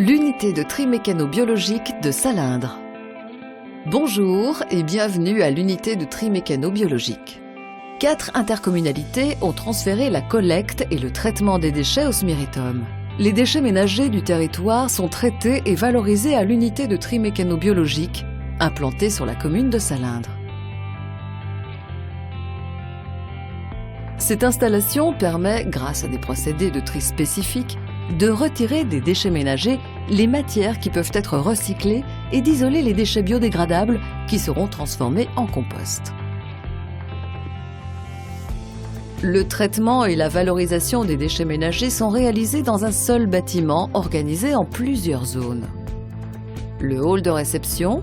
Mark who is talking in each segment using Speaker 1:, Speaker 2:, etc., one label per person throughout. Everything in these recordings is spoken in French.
Speaker 1: l'unité de tri mécano-biologique de Salindre. Bonjour et bienvenue à l'unité de tri mécano-biologique. 4 intercommunalités ont transféré la collecte et le traitement des déchets au Smiritom. Les déchets ménagers du territoire sont traités et valorisés à l'unité de tri mécano-biologique implantée sur la commune de Salindre. Cette installation permet, grâce à des procédés de tri spécifiques, de retirer des déchets ménagers les matières qui peuvent être recyclées et d'isoler les déchets biodégradables qui seront transformés en compost. Le traitement et la valorisation des déchets ménagers sont réalisés dans un seul bâtiment organisé en plusieurs zones. Le hall de réception,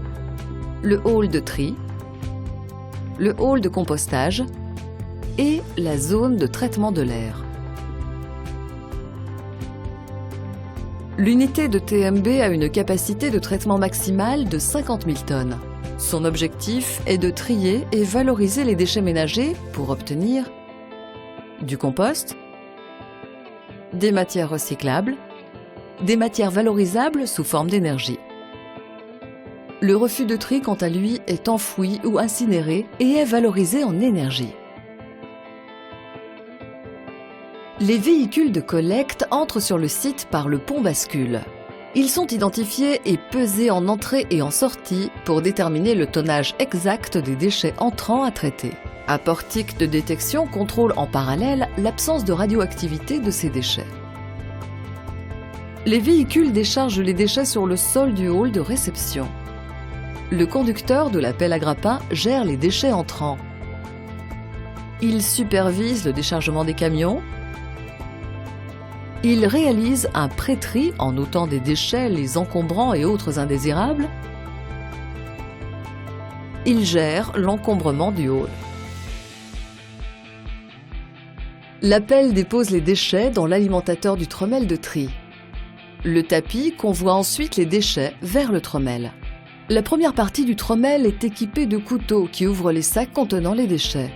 Speaker 1: le hall de tri, le hall de compostage et la zone de traitement de l'air. L'unité de TMB a une capacité de traitement maximale de 50 000 tonnes. Son objectif est de trier et valoriser les déchets ménagers pour obtenir du compost, des matières recyclables, des matières valorisables sous forme d'énergie. Le refus de tri, quant à lui, est enfoui ou incinéré et est valorisé en énergie. Les véhicules de collecte entrent sur le site par le pont bascule. Ils sont identifiés et pesés en entrée et en sortie pour déterminer le tonnage exact des déchets entrants à traiter. Un portique de détection contrôle en parallèle l'absence de radioactivité de ces déchets. Les véhicules déchargent les déchets sur le sol du hall de réception. Le conducteur de la pelle à grappin gère les déchets entrants. Il supervise le déchargement des camions. Il réalise un pré-tri en ôtant des déchets, les encombrants et autres indésirables. Il gère l'encombrement du hall. La pelle dépose les déchets dans l'alimentateur du trommel de tri. Le tapis convoie ensuite les déchets vers le trommel. La première partie du trommel est équipée de couteaux qui ouvrent les sacs contenant les déchets.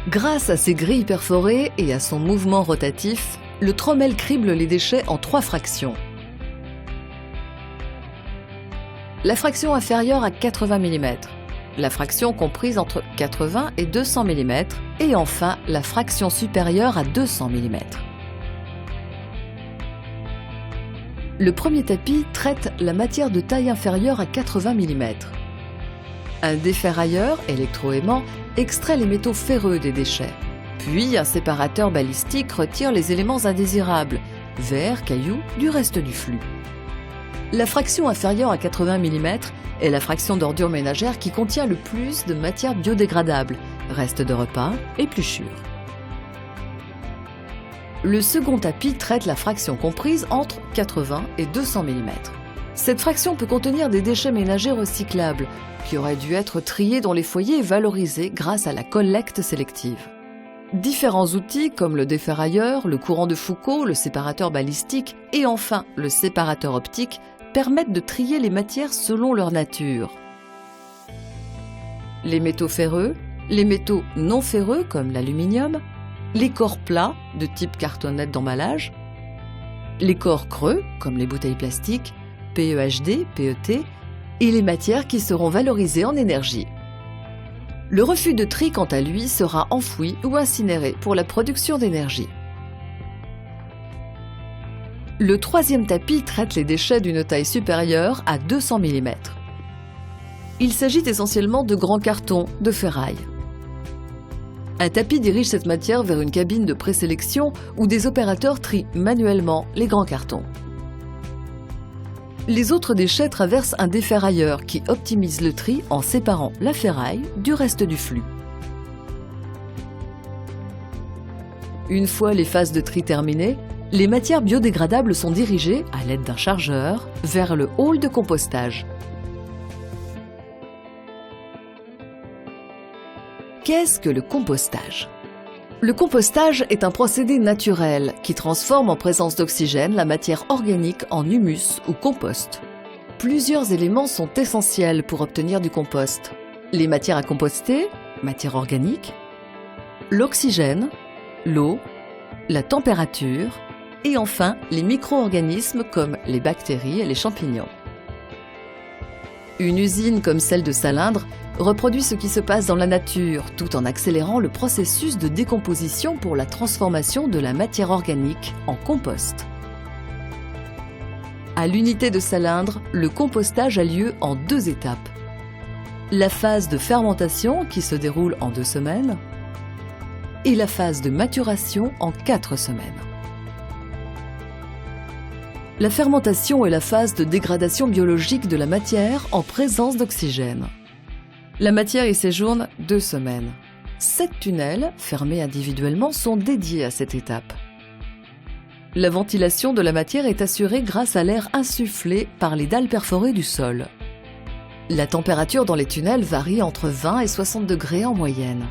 Speaker 1: Grâce à ses grilles perforées et à son mouvement rotatif, le trommel crible les déchets en 3 fractions. La fraction inférieure à 80 mm, la fraction comprise entre 80 et 200 mm et enfin la fraction supérieure à 200 mm. Le premier tapis traite la matière de taille inférieure à 80 mm. Un déferrailleur électroaimant extrait les métaux ferreux des déchets. Puis un séparateur balistique retire les éléments indésirables, verre, cailloux, du reste du flux. La fraction inférieure à 80 mm est la fraction d'ordure ménagère qui contient le plus de matière biodégradable, restes de repas, épluchures. Le second tapis traite la fraction comprise entre 80 et 200 mm. Cette fraction peut contenir des déchets ménagers recyclables qui auraient dû être triés dans les foyers et valorisés grâce à la collecte sélective. Différents outils comme le déferrailleur, le courant de Foucault, le séparateur balistique et enfin le séparateur optique permettent de trier les matières selon leur nature. Les métaux ferreux, les métaux non ferreux comme l'aluminium, les corps plats de type cartonnette d'emballage, les corps creux comme les bouteilles plastiques, PEHD, PET, et les matières qui seront valorisées en énergie. Le refus de tri, quant à lui, sera enfoui ou incinéré pour la production d'énergie. Le troisième tapis traite les déchets d'une taille supérieure à 200 mm. Il s'agit essentiellement de grands cartons de ferraille. Un tapis dirige cette matière vers une cabine de présélection où des opérateurs trient manuellement les grands cartons. Les autres déchets traversent un déferrailleur qui optimise le tri en séparant la ferraille du reste du flux. Une fois les phases de tri terminées, les matières biodégradables sont dirigées, à l'aide d'un chargeur, vers le hall de compostage. Qu'est-ce que le compostage ? Le compostage est un procédé naturel qui transforme en présence d'oxygène la matière organique en humus ou compost. Plusieurs éléments sont essentiels pour obtenir du compost. Les matières à composter, matière organique, l'oxygène, l'eau, la température et enfin les micro-organismes comme les bactéries et les champignons. Une usine comme celle de Salindre reproduit ce qui se passe dans la nature tout en accélérant le processus de décomposition pour la transformation de la matière organique en compost. À l'unité de Salindre, le compostage a lieu en 2 étapes. La phase de fermentation qui se déroule en 2 semaines et la phase de maturation en 4 semaines. La fermentation est la phase de dégradation biologique de la matière en présence d'oxygène. La matière y séjourne 2 semaines. 7 tunnels, fermés individuellement, sont dédiés à cette étape. La ventilation de la matière est assurée grâce à l'air insufflé par les dalles perforées du sol. La température dans les tunnels varie entre 20 et 60 degrés en moyenne.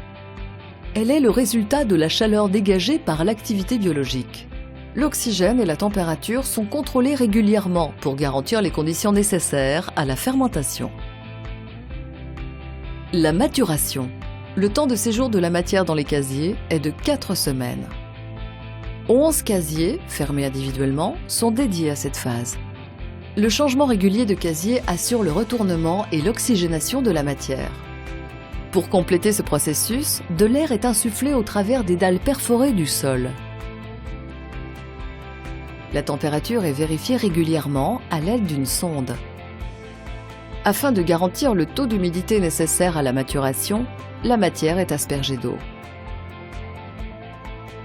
Speaker 1: Elle est le résultat de la chaleur dégagée par l'activité biologique. L'oxygène et la température sont contrôlés régulièrement pour garantir les conditions nécessaires à la fermentation. La maturation. Le temps de séjour de la matière dans les casiers est de 4 semaines. 11 casiers, fermés individuellement, sont dédiés à cette phase. Le changement régulier de casier assure le retournement et l'oxygénation de la matière. Pour compléter ce processus, de l'air est insufflé au travers des dalles perforées du sol. La température est vérifiée régulièrement à l'aide d'une sonde. Afin de garantir le taux d'humidité nécessaire à la maturation, la matière est aspergée d'eau.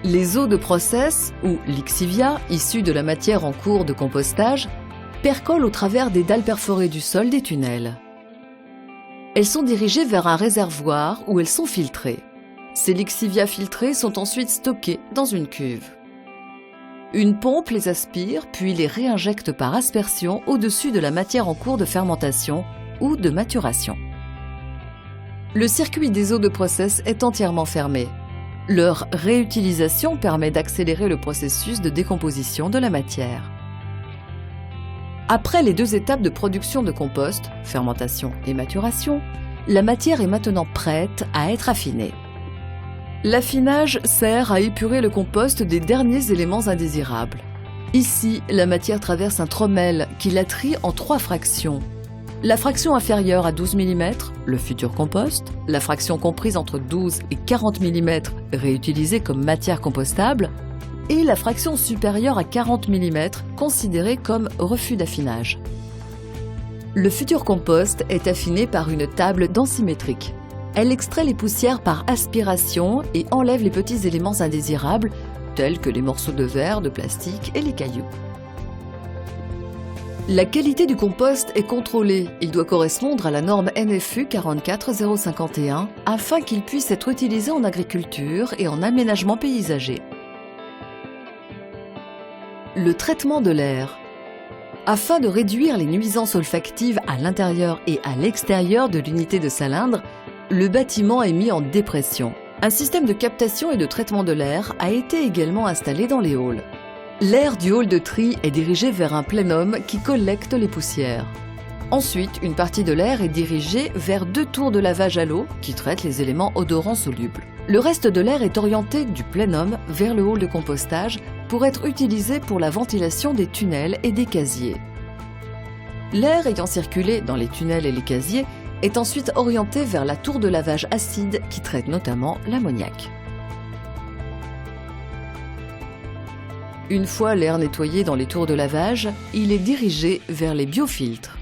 Speaker 1: Les eaux de process, ou lixivia, issues de la matière en cours de compostage, percolent au travers des dalles perforées du sol des tunnels. Elles sont dirigées vers un réservoir où elles sont filtrées. Ces lixivia filtrées sont ensuite stockées dans une cuve. Une pompe les aspire, puis les réinjecte par aspersion au-dessus de la matière en cours de fermentation ou de maturation. Le circuit des eaux de process est entièrement fermé. Leur réutilisation permet d'accélérer le processus de décomposition de la matière. Après les 2 étapes de production de compost, fermentation et maturation, la matière est maintenant prête à être affinée. L'affinage sert à épurer le compost des derniers éléments indésirables. Ici, la matière traverse un trommel qui la trie en 3 fractions. La fraction inférieure à 12 mm, le futur compost, la fraction comprise entre 12 et 40 mm, réutilisée comme matière compostable, et la fraction supérieure à 40 mm, considérée comme refus d'affinage. Le futur compost est affiné par une table densimétrique. Elle extrait les poussières par aspiration et enlève les petits éléments indésirables, tels que les morceaux de verre, de plastique et les cailloux. La qualité du compost est contrôlée. Il doit correspondre à la norme NFU 44051 afin qu'il puisse être utilisé en agriculture et en aménagement paysager. Le traitement de l'air. Afin de réduire les nuisances olfactives à l'intérieur et à l'extérieur de l'unité de Salindre, le bâtiment est mis en dépression. Un système de captation et de traitement de l'air a été également installé dans les halls. L'air du hall de tri est dirigé vers un plénum qui collecte les poussières. Ensuite, une partie de l'air est dirigée vers 2 tours de lavage à l'eau qui traitent les éléments odorants solubles. Le reste de l'air est orienté du plénum vers le hall de compostage pour être utilisé pour la ventilation des tunnels et des casiers. L'air ayant circulé dans les tunnels et les casiers est ensuite orienté vers la tour de lavage acide qui traite notamment l'ammoniac. Une fois l'air nettoyé dans les tours de lavage, il est dirigé vers les biofiltres.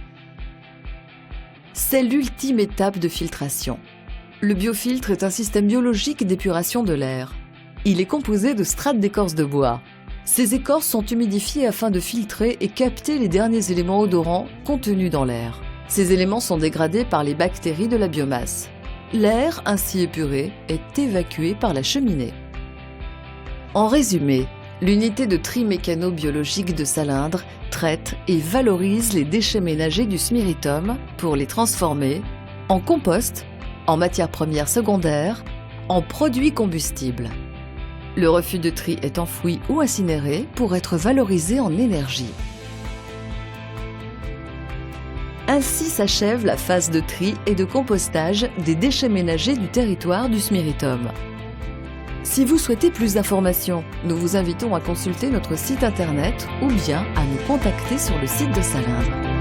Speaker 1: C'est l'ultime étape de filtration. Le biofiltre est un système biologique d'épuration de l'air. Il est composé de strates d'écorce de bois. Ces écorces sont humidifiées afin de filtrer et capter les derniers éléments odorants contenus dans l'air. Ces éléments sont dégradés par les bactéries de la biomasse. L'air, ainsi épuré, est évacué par la cheminée. En résumé, l'unité de tri mécano-biologique de Salindre traite et valorise les déchets ménagers du smiritum pour les transformer en compost, en matière première secondaire, en produits combustibles. Le refus de tri est enfoui ou incinéré pour être valorisé en énergie. Ainsi s'achève la phase de tri et de compostage des déchets ménagers du territoire du smiritum. Si vous souhaitez plus d'informations, nous vous invitons à consulter notre site internet ou bien à nous contacter sur le site de Salindre.